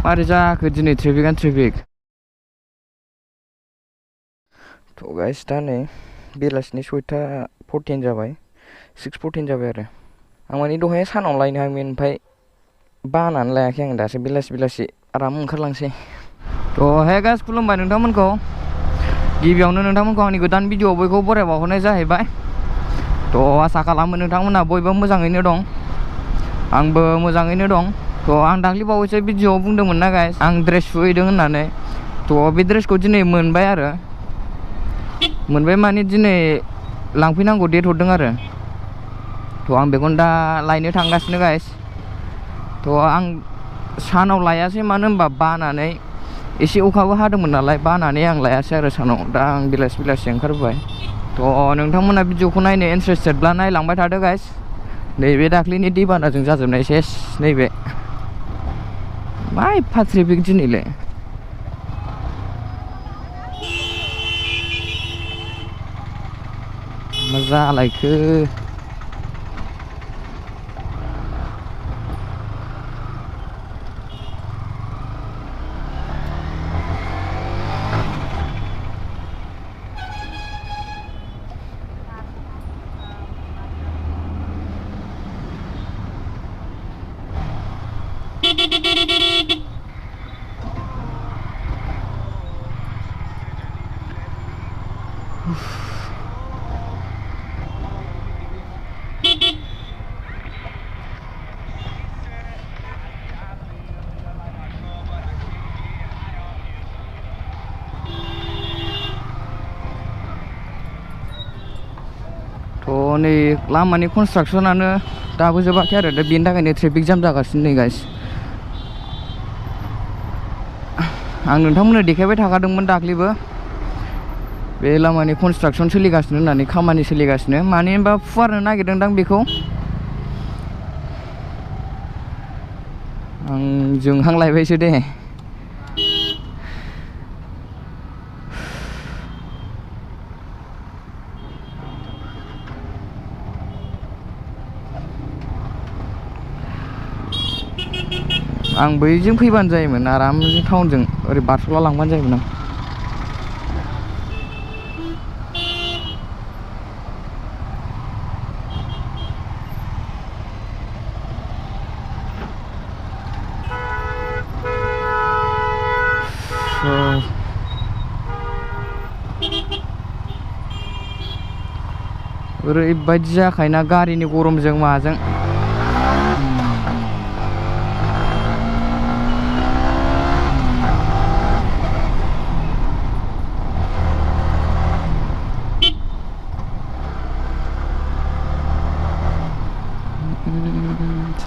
मारै जाखो दिनै ट्रेफिकआनो ट्रेफिक। थ' गाइस दा नै बेलासिनि 6:14 जाबाय, 6:14 जाबाय आरो आं माने दहाय सानाव लायनो हागौमोन ओमफ्राय बानानै लायाखै आं दासो बेलासि आराम ओंखारलांसै। थ' हे गाइस खुलुमबाय नोंथांमोनखौ। गिबियावनो नोंथांमोनखौ आंनि गोदान भिडिअ'आव बयखौबो बराय बावहरनाय जाहैबाय। थ' आसा खालामो नोंथांमोनहा बयबो मोजाङैनो दं, आंबो मोजाङैनो दं। थ' आं दाख्लै बावैसो भिडिअ'आव बुंदोंमोन ना गाइस आं ड्रेस सुहैदों होननानै। थ' बे ड्रेसखौ दिनै मोनबाय आरो मोनबाय माने दिनै लांफैनांगौ डेट हरदों आरो। थ' आं बेखौनो दा लायनो थांगासिनो गाइस। थ' आं सानाव लायासै मानो होनबा बानानै, एसे अखाबो हादोंमोन नालाय बानानै आं लायासै आरो सानाव। दा आं बेलासि ओंखारबोबाय। थ' नोंथांमोना भिडिअ'खौ नायनो इन्टारेस्टेडब्ला नायलांबाय थादो गाइस। नैबे दाख्लैनि दैबानाजों जाजोबनाय सेस नैबे मा एफा ट्रेफिक दिनैलाय। मा जालायखो। थ' नै लामानि कनस्ट्राक्सनानो दाबो जोबाखै आरो दा बेनि थाखायनो ट्रेफिक जाम जागासिनो नै गाइस। आं नोंथांमोननो देखायबाय थाखादोंमोन दाख्लैबो बे लामानि कनस्ट्राक्सन सोलिगासिनो होननानै, खामानि सोलिगासिनो। मानो होनबा फुवारनो नागिरदोंदां बेखौ। आं जोंहांलायबायसो दे। आं बैजों फैबानो जायोमोन आरामजों टाउनजों ओरै बारस'ला लांबानो जायोमोन आं। ओरैबायदि जाखायोना गारिनि गरमजों माजों।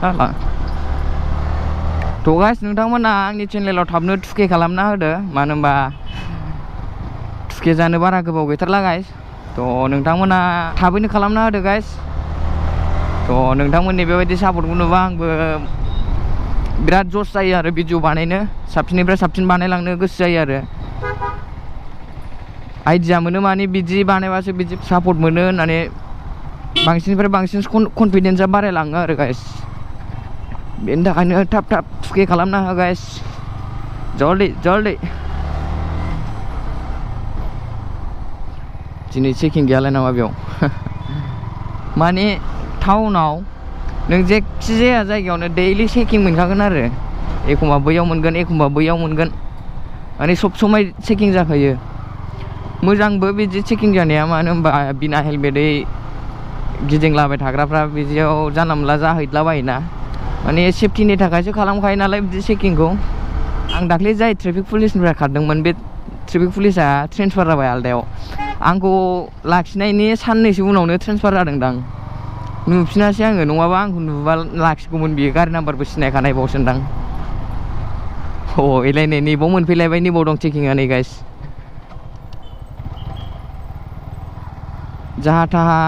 साला थ' गाइस नोंथांमोना आंनि चेनेलाव थाबनो 2K खालामना होदो, मानो होनबा 2K जानो बारा गोबाव गैथारला गाइस। थ' नोंथांमोना थाबैनो खालामना होदो गाइस। थ' नोंथांमोननि बेबायदि सापर्टखौ नुबा आंबो बिराद जस जायो आरो भिडिअ बानायनो, साबसिननिफ्राय साबसिन बानायलांनो गोसो जायो आरो। आइडिया मोनो माने बिदि बानायबासो बिदि सापर्ट मोनो होननानै बांसिननिफ्राय बांसिन कनफिडेन्सआ बारायलाङो आरो गाइस। बेनि थाखायनो थाब 2K खालामना हो गाइस, जल्दी। दिनै चेकिं गैयालाय नामा बेयाव। माने टाउनाव नों जेखि जाया जायगायावनो दैलि चेकिं मोनखागोन आरो। एखमबा बैयाव मोनगोन, एखमबा बैयाव मोनगोन, माने सब समाय चेकिं जाखायो। मोजांबो बिदि चेकिं जानाया, मानो होनबा बिना हेलमेटै गिदिंलाबाय थाग्राफ्रा बिदियाव जानला मोनला जाहैलाबायोना। माने सेफटिनि थाखायसो खालामखायो नालाय बिदि चेकिंखौ। आं दाख्लै जाय ट्रेफिक पुलिसनिफ्राय खारदोंमोन बे ट्रेफिक पुलिसा ट्रेन्सफार जाबाय आलदायाव। आंखौ लाखिनायनि साननैसो उनावनो ट्रेन्सफार जादोंदां। नुफिनासै आङो, नङाबा आंखौ नुबा लाखिगौमोन बियो, गारि नाम्बारबो सिनायखानाय बावसोनदां। एलाय नै नैबाव मोनफैलायबाय, नैबाव दं चेकिंआ नै गाइस। जाहा थाहा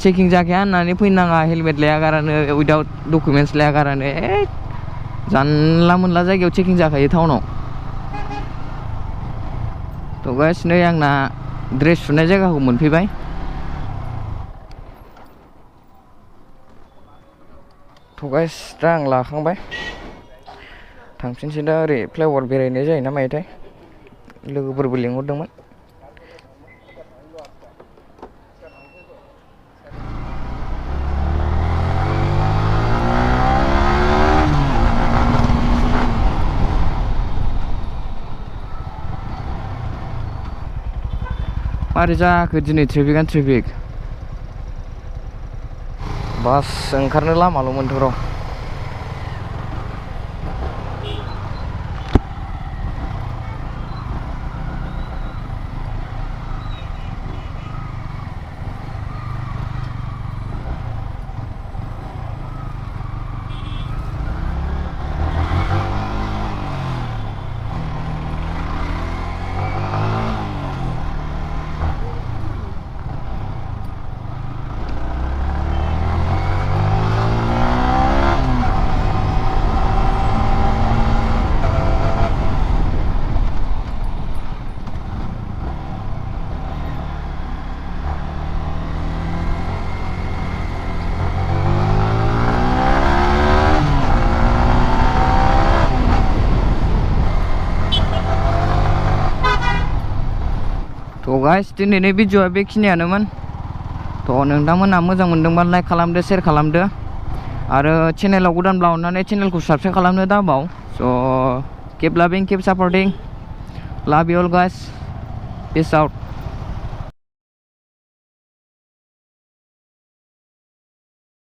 चेकिं जाखाया होननानै फैनो नाङा हेलमेट लायागारानो, उइदाउट डकुमेन्टस लायागारानो। जानला मोनला जायगायाव चेकिं जाखायो टाउनाव। थ' गाइस नै आंना ड्रेस सुनाय जायगाखौ मोनफैबाय। थ' गाइस दा आं लाखांबाय, थांफिनसै दा ओरै फ्लाइअभार बेरायनाय जायो ना मायोथाय लोगोफोरबो लिंहरदोंमोन मारै जाखो दिनै ट्रेफिकआनो ट्रेफिक बास ओंखारनो लामाल' मोनथ' र' थ' गाइस दिनैनि भिडिअ'आ बेखिनियानोमोन थ' नोंथांमोनहा मोजां मोनदोंबा लाइक खालामदो शेयार खालामदो आरो चेनेलाव गोदानब्ला अननानै चेनेलखौ साबस्क्राइब खालामनो दाबाव स' keep loving keep supporting love you all guys peace out